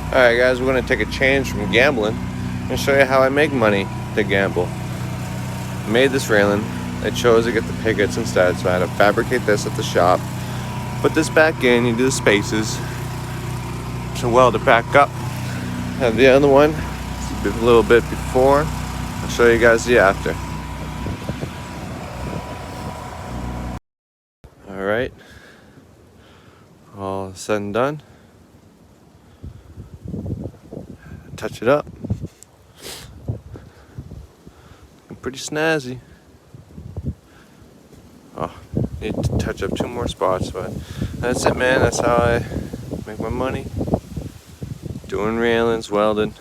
Alright guys, we're going to take a change from gambling and show you how I make money to gamble. I made this railing. I chose to get the pickets instead, so I had to fabricate this at the shop. Put this back in, you do the spaces to weld it back up. Have the other one a little bit before. I'll show you guys the after. Alright, all said and done. Touch it up. Pretty snazzy. Oh, need to touch up 2 more spots, but that's it, man. That's how I make my money. Doing railings, welding.